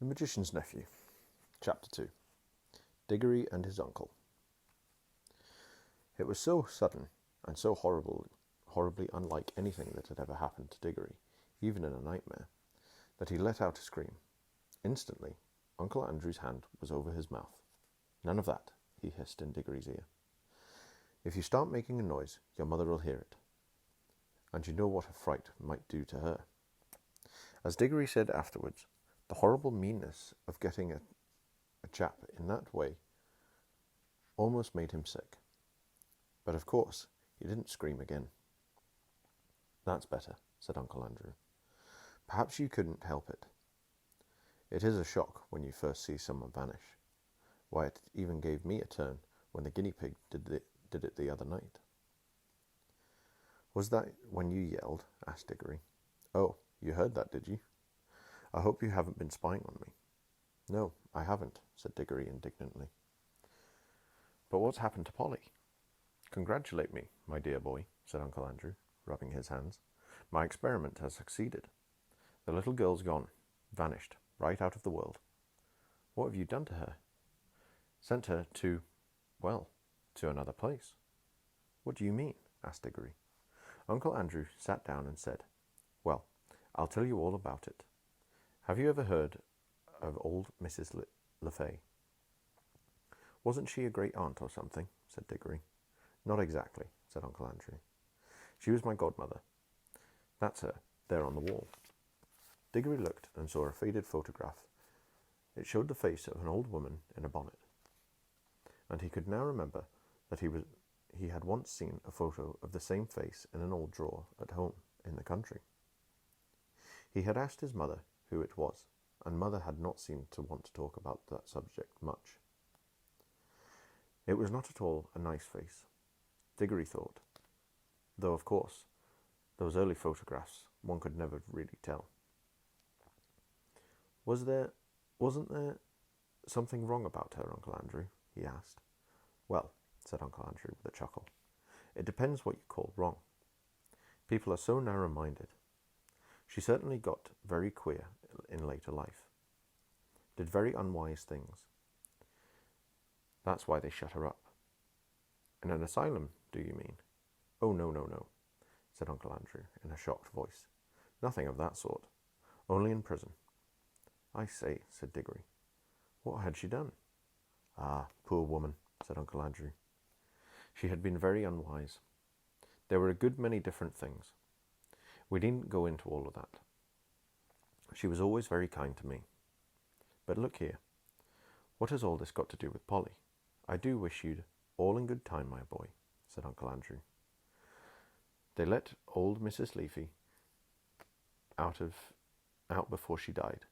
The Magician's Nephew, Chapter 2. Digory and his uncle. It was so sudden and so horribly unlike anything that had ever happened to Digory, even in a nightmare, that he let out a scream. Instantly, Uncle Andrew's hand was over his mouth. "None of that," he hissed in Digory's ear. "If you start making a noise, your mother will hear it. And you know what a fright might do to her." As Digory said afterwards, the horrible meanness of getting a chap in that way almost made him sick. But of course, he didn't scream again. "That's better," said Uncle Andrew. "Perhaps you couldn't help it. It is a shock when you first see someone vanish. Why, it even gave me a turn when the guinea pig did it the other night." "Was that when you yelled?" asked Digory. "Oh, you heard that, did you? I hope you haven't been spying on me." "No, I haven't," said Digory indignantly. "But what's happened to Polly?" "Congratulate me, my dear boy," said Uncle Andrew, rubbing his hands. "My experiment has succeeded. The little girl's gone, vanished, right out of the world." "What have you done to her?" "Sent her to another place." "What do you mean?" asked Digory. Uncle Andrew sat down and said, "Well, I'll tell you all about it. Have you ever heard of old Mrs. LeFay?" "Wasn't she a great aunt or something?" said Digory. "Not exactly," said Uncle Andrew. "She was my godmother. That's her, there on the wall." Digory looked and saw a faded photograph. It showed the face of an old woman in a bonnet, and he could now remember that he had once seen a photo of the same face in an old drawer at home in the country. He had asked his mother who it was, and Mother had not seemed to want to talk about that subject much. It was not at all a nice face, Digory thought, though of course those early photographs one could never really tell. Wasn't there something wrong about her, Uncle Andrew?" he asked. "Well," said Uncle Andrew with a chuckle, "it depends what you call wrong. People are so narrow-minded. She certainly got very queer in later life. Did very unwise things. That's why they shut her up." "In an asylum, do you mean?" "Oh, no," said Uncle Andrew in a shocked voice. "Nothing of that sort. Only in prison." "I say," said Digory. "What had she done?" "Ah, poor woman," said Uncle Andrew. "She had been very unwise. There were a good many different things. We needn't go into all of that. She was always very kind to me. But look here. What has all this got to do with Polly? I do wish you'd all in good time, my boy," said Uncle Andrew. "They let old Mrs. Leafy out before she died,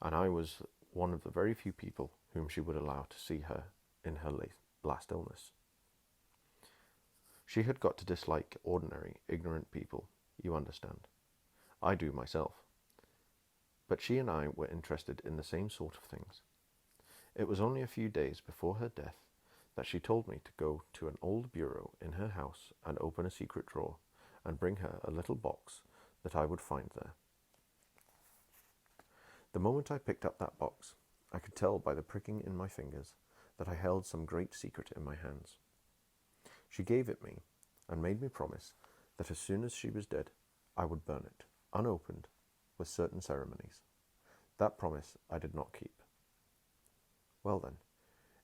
and I was one of the very few people whom she would allow to see her in her last illness. She had got to dislike ordinary, ignorant people, you understand. I do myself. But she and I were interested in the same sort of things. It was only a few days before her death that she told me to go to an old bureau in her house and open a secret drawer and bring her a little box that I would find there. The moment I picked up that box, I could tell by the pricking in my fingers that I held some great secret in my hands. She gave it me and made me promise that as soon as she was dead, I would burn it, unopened, with certain ceremonies. That promise I did not keep." "Well then,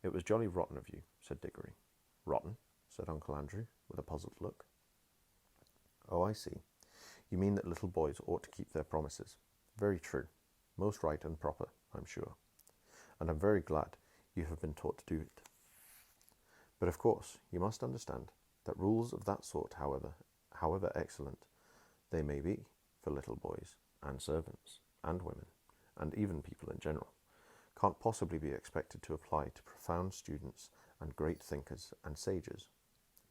it was jolly rotten of you," said Digory. "Rotten?" said Uncle Andrew, with a puzzled look. "Oh, I see. You mean that little boys ought to keep their promises. Very true. Most right and proper, I'm sure. And I'm very glad you have been taught to do it. But of course, you must understand that rules of that sort, however excellent they may be for little boys and servants and women, and even people in general, can't possibly be expected to apply to profound students and great thinkers and sages.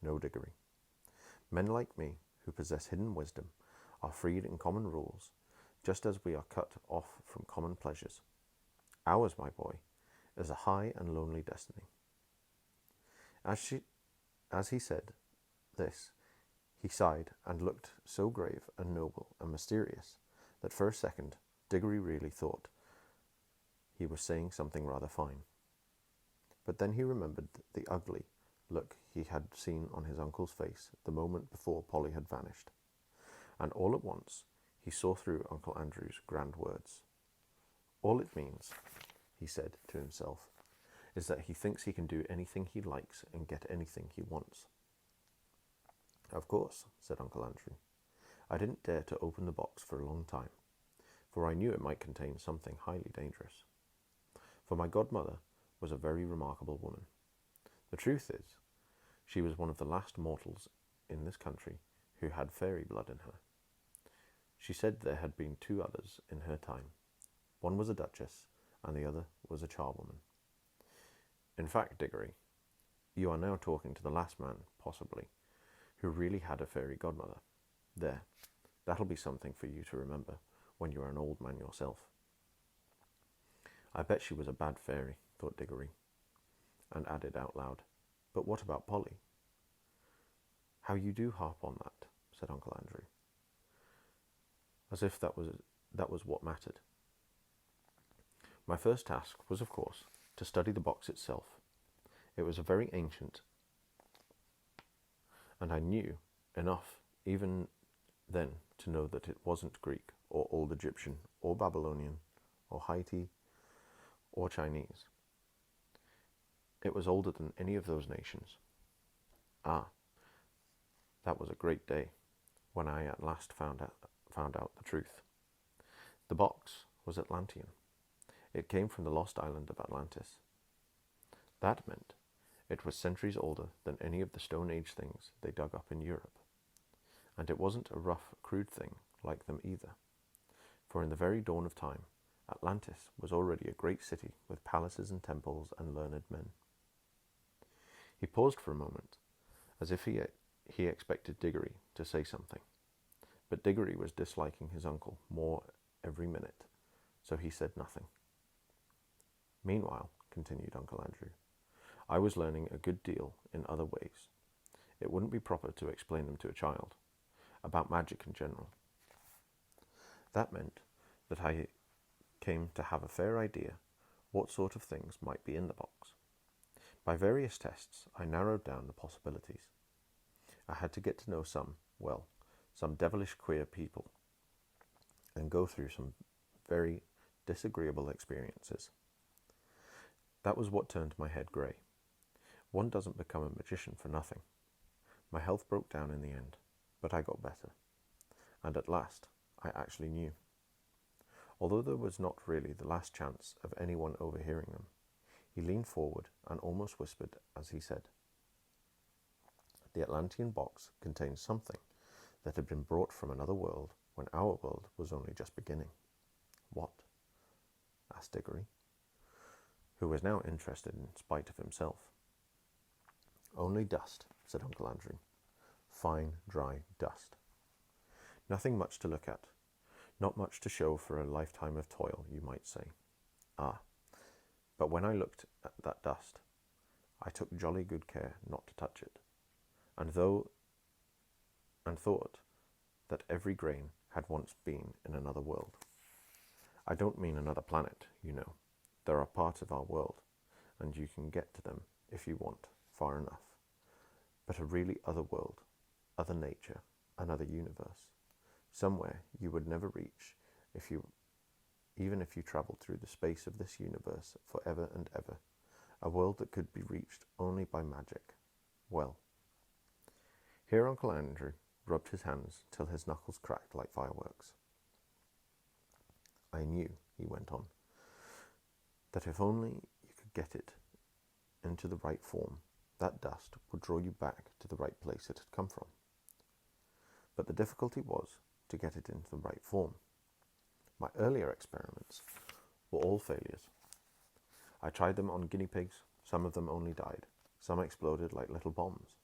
No, Digory. Men like me, who possess hidden wisdom, are freed in common rules, just as we are cut off from common pleasures. Ours, my boy, is a high and lonely destiny." As he said this, he sighed and looked so grave and noble and mysterious that for a second Digory really thought he was saying something rather fine. But then he remembered the ugly look he had seen on his uncle's face the moment before Polly had vanished, and all at once he saw through Uncle Andrew's grand words. All it means, he said to himself, is that he thinks he can do anything he likes and get anything he wants. Of course, said Uncle Andrew. I didn't dare to open the box for a long time, for I knew it might contain something highly dangerous. For my godmother was a very remarkable woman. The truth is, she was one of the last mortals in this country who had fairy blood in her. She said there had been 2 others in her time. One was a duchess, and the other was a charwoman. In fact, Digory, you are now talking to the last man, possibly, who really had a fairy godmother. There, that'll be something for you to remember when you are an old man yourself. I bet she was a bad fairy, thought Digory, and added out loud, but what about Polly? How you do harp on that, said Uncle Andrew, as if that was what mattered. My first task was, of course, to study the box itself. It was a very ancient, and I knew enough even then to know that it wasn't Greek or Old Egyptian or Babylonian or Haiti or Chinese. It was older than any of those nations. Ah, that was a great day when I at last found out the truth. The box was Atlantean. It came from the lost island of Atlantis. That meant it was centuries older than any of the Stone Age things they dug up in Europe. And it wasn't a rough, crude thing like them either. For in the very dawn of time, Atlantis was already a great city with palaces and temples and learned men. He paused for a moment, as if he expected Digory to say something. But Digory was disliking his uncle more every minute, so he said nothing. Meanwhile, continued Uncle Andrew, I was learning a good deal in other ways. It wouldn't be proper to explain them to a child, about magic in general. That meant that I came to have a fair idea what sort of things might be in the box. By various tests, I narrowed down the possibilities. I had to get to know some devilish queer people, and go through some very disagreeable experiences. That was what turned my head grey. One doesn't become a magician for nothing. My health broke down in the end, but I got better. And at last, I actually knew. Although there was not really the last chance of anyone overhearing them, he leaned forward and almost whispered as he said, The Atlantean box contains something that had been brought from another world when our world was only just beginning. What? Asked Digory, who was now interested in spite of himself. Only dust, said Uncle Andrew. Fine, dry dust. Nothing much to look at. Not much to show for a lifetime of toil, you might say. Ah, but when I looked at that dust, I took jolly good care not to touch it, and thought that every grain had once been in another world. I don't mean another planet, you know. There are parts of our world, and you can get to them, if you want, far enough. But a really other world, other nature, another universe, somewhere you would never reach even if you travelled through the space of this universe forever and ever, a world that could be reached only by magic. Well, here Uncle Andrew rubbed his hands till his knuckles cracked like fireworks. I knew, he went on, that if only you could get it into the right form, that dust would draw you back to the right place it had come from. But the difficulty was to get it into the right form. My earlier experiments were all failures. I tried them on guinea pigs. Some of them only died. Some exploded like little bombs.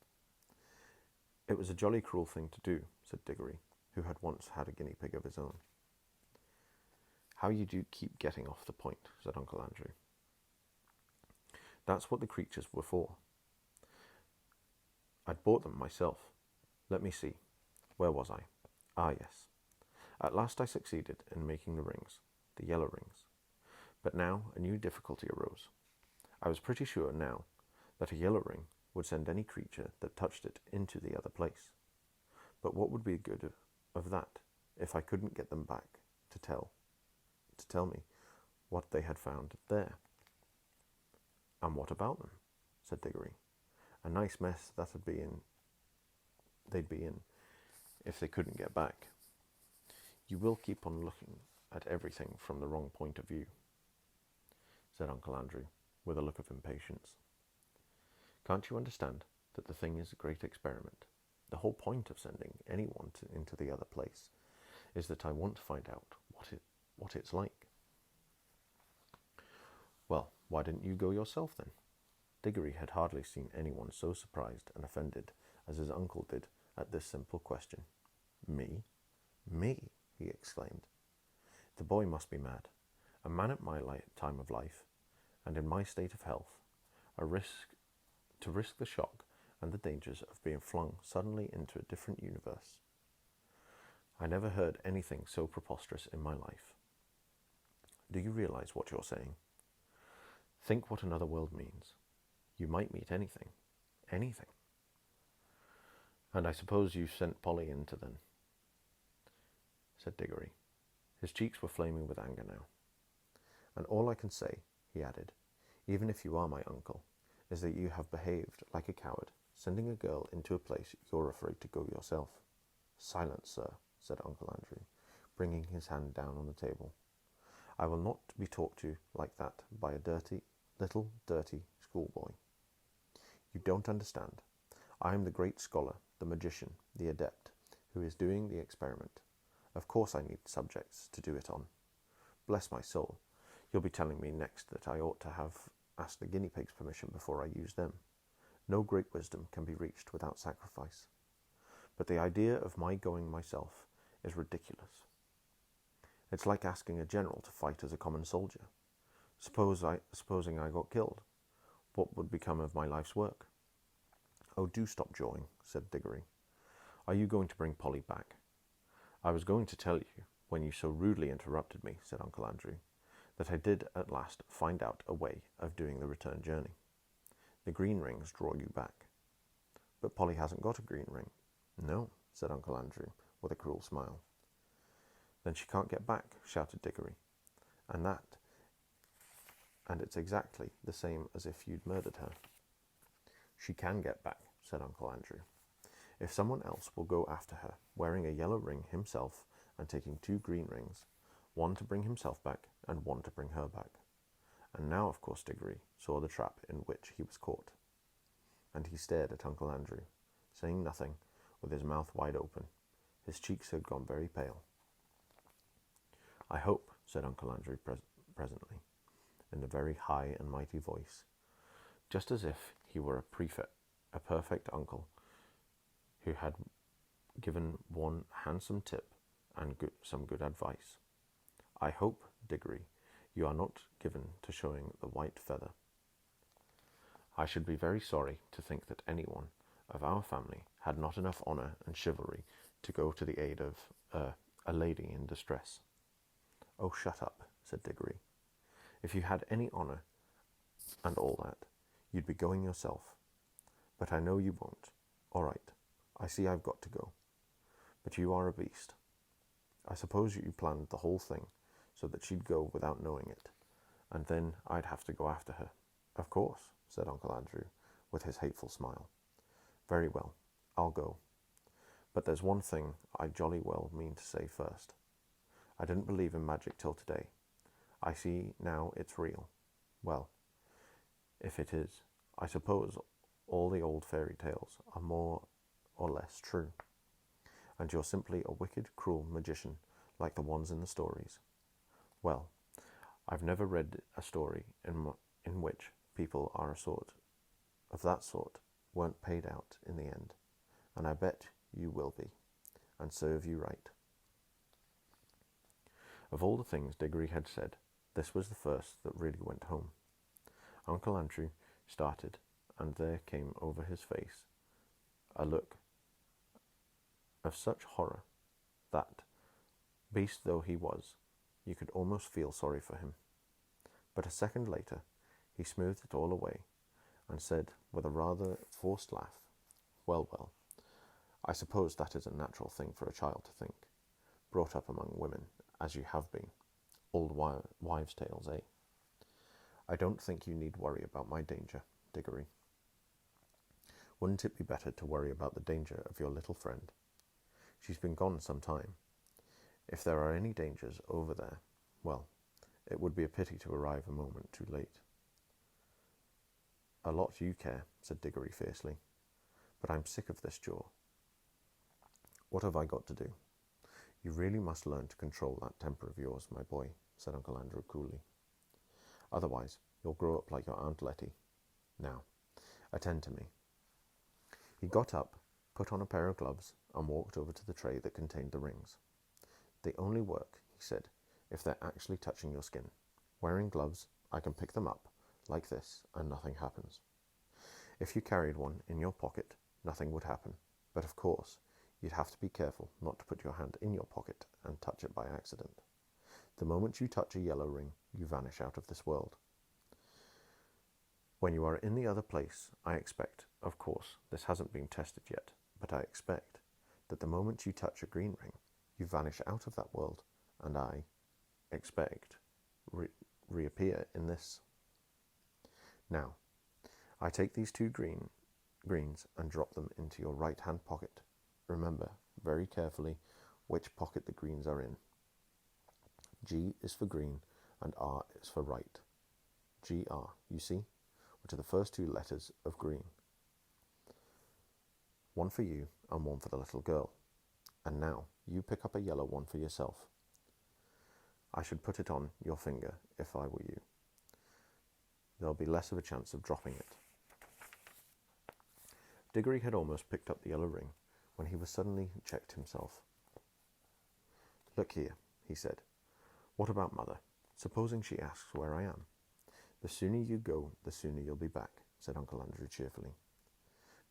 It was a jolly cruel thing to do, said Digory, who had once had a guinea pig of his own. How you do keep getting off the point, said Uncle Andrew. That's what the creatures were for. I'd bought them myself. Let me see. Where was I? Ah, yes. At last I succeeded in making the rings, the yellow rings. But now a new difficulty arose. I was pretty sure now that a yellow ring would send any creature that touched it into the other place. But what would be the good of that if I couldn't get them back to tell me what they had found there? And what about them? Said Digory. A nice mess they'd be in if they couldn't get back. You will keep on looking at everything from the wrong point of view, said Uncle Andrew, with a look of impatience. Can't you understand that the thing is a great experiment? The whole point of sending anyone into the other place is that I want to find out what it's like. Well, why didn't you go yourself then? Digory had hardly seen anyone so surprised and offended as his uncle did at this simple question. Me? Me? He exclaimed. The boy must be mad. A man at my time of life, and in my state of health, to risk the shock and the dangers of being flung suddenly into a different universe. I never heard anything so preposterous in my life. Do you realize what you're saying? Think what another world means. You might meet anything. Anything. And I suppose you sent Polly into them, said Digory. His cheeks were flaming with anger now. And all I can say, he added, even if you are my uncle, is that you have behaved like a coward, sending a girl into a place you're afraid to go yourself. Silence, sir, said Uncle Andrew, bringing his hand down on the table. I will not be talked to like that by a little dirty schoolboy. You don't understand. I am the great scholar, the magician, the adept, who is doing the experiment. Of course I need subjects to do it on. Bless my soul, you'll be telling me next that I ought to have asked the guinea pigs' permission before I use them. No great wisdom can be reached without sacrifice. But the idea of my going myself is ridiculous. It's like asking a general to fight as a common soldier. Supposing I got killed, what would become of my life's work? Oh, do stop jawing, said Digory. Are you going to bring Polly back? I was going to tell you, when you so rudely interrupted me, said Uncle Andrew, that I did at last find out a way of doing the return journey. The green rings draw you back. But Polly hasn't got a green ring. No, said Uncle Andrew, with a cruel smile. Then she can't get back, shouted Digory. And it's exactly the same as if you'd murdered her. She can get back, said Uncle Andrew. If someone else will go after her, wearing a yellow ring himself and taking 2 green rings, one to bring himself back and one to bring her back. And now, of course, Digory saw the trap in which he was caught. And he stared at Uncle Andrew, saying nothing, with his mouth wide open. His cheeks had gone very pale. I hope, said Uncle Andrew presently, in a very high and mighty voice, just as if he were a perfect uncle who had given one handsome tip and some good advice. I hope, Digory, you are not given to showing the white feather. I should be very sorry to think that anyone of our family had not enough honour and chivalry to go to the aid of a lady in distress. Oh, shut up, said Digory. If you had any honour and all that, you'd be going yourself. But I know you won't. All right, I see I've got to go. But you are a beast. I suppose you planned the whole thing so that she'd go without knowing it, and then I'd have to go after her. Of course, said Uncle Andrew, with his hateful smile. Very well, I'll go. But there's one thing I jolly well mean to say first. I didn't believe in magic till today. I see now it's real. Well, if it is, I suppose all the old fairy tales are more or less true, and you're simply a wicked, cruel magician like the ones in the stories. Well, I've never read a story in which people are of that sort weren't paid out in the end, and I bet you will be, and serve you right. Of all the things Digory had said, this was the first that really went home. Uncle Andrew started, and there came over his face a look of such horror that, beast though he was, you could almost feel sorry for him. But a second later, he smoothed it all away and said with a rather forced laugh, "Well, well, I suppose that is a natural thing for a child to think, brought up among women, as you have been. Old wives' tales, eh? I don't think you need worry about my danger, Digory. Wouldn't it be better to worry about the danger of your little friend? She's been gone some time. If there are any dangers over there, well, it would be a pity to arrive a moment too late." "A lot you care," said Digory fiercely, "but I'm sick of this jaw. What have I got to do?" "You really must learn to control that temper of yours, my boy," said Uncle Andrew coolly. "Otherwise, you'll grow up like your Aunt Letty. Now, attend to me." He got up, put on a pair of gloves, and walked over to the tray that contained the rings. "They only work," he said, "if they're actually touching your skin. Wearing gloves, I can pick them up, like this, and nothing happens. If you carried one in your pocket, nothing would happen. But of course, you'd have to be careful not to put your hand in your pocket and touch it by accident. The moment you touch a yellow ring, you vanish out of this world. When you are in the other place, I expect, of course, this hasn't been tested yet, but I expect that the moment you touch a green ring, you vanish out of that world, and I expect reappear in this. Now, I take these two greens and drop them into your right-hand pocket. Remember very carefully which pocket the greens are in. G is for green and R is for right. GR, you see, which are the first two letters of green. One for you and one for the little girl. And now you pick up a yellow one for yourself. I should put it on your finger if I were you. There'll be less of a chance of dropping it." Digory had almost picked up the yellow ring when he was suddenly checked himself. "Look here," he said. "What about Mother? Supposing she asks where I am?" "The sooner you go, the sooner you'll be back," said Uncle Andrew cheerfully.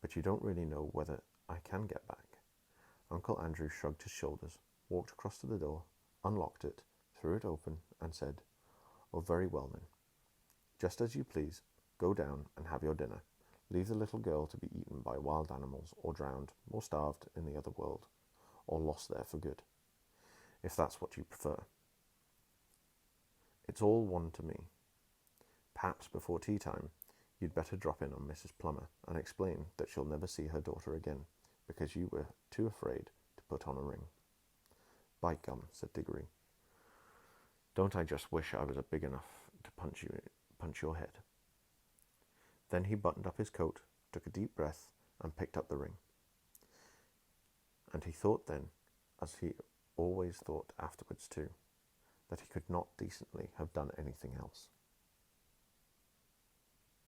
"But you don't really know whether I can get back." Uncle Andrew shrugged his shoulders, walked across to the door, unlocked it, threw it open, and said, "Oh, very well then. Just as you please. Go down and have your dinner. Leave the little girl to be eaten by wild animals, or drowned, or starved in the other world, or lost there for good, if that's what you prefer. It's all one to me. Perhaps before tea time, you'd better drop in on Mrs. Plummer and explain that she'll never see her daughter again, because you were too afraid to put on a ring." "By gum," said Digory. "Don't I just wish I was big enough to punch your head." Then he buttoned up his coat, took a deep breath, and picked up the ring. And he thought then, as he always thought afterwards too, that he could not decently have done anything else.